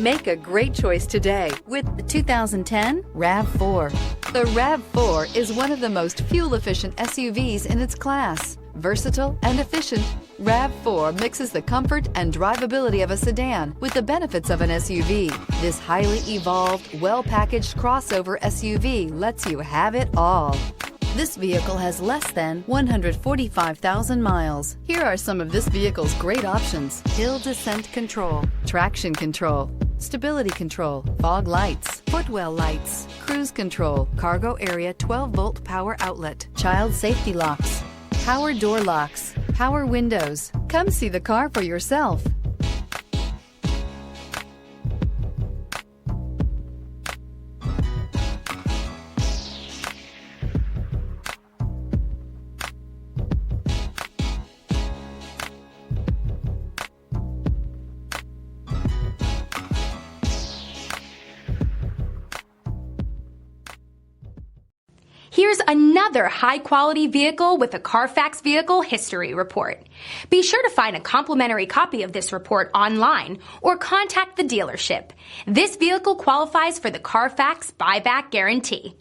Make a great choice today with the 2010 RAV4. The RAV4 is one of the most fuel-efficient SUVs in its class. Versatile and efficient, RAV4 mixes the comfort and drivability of a sedan with the benefits of an SUV. This highly evolved, well-packaged crossover SUV lets you have it all. This vehicle has less than 145,000 miles. Here are some of this vehicle's great options: hill descent control, traction control, stability control, fog lights, footwell lights, cruise control, cargo area 12-volt power outlet, child safety locks, power door locks, power windows. Come see the car for yourself. Here's another high-quality vehicle with a Carfax Vehicle History Report. Be sure to find a complimentary copy of this report online or contact the dealership. This vehicle qualifies for the Carfax Buyback Guarantee.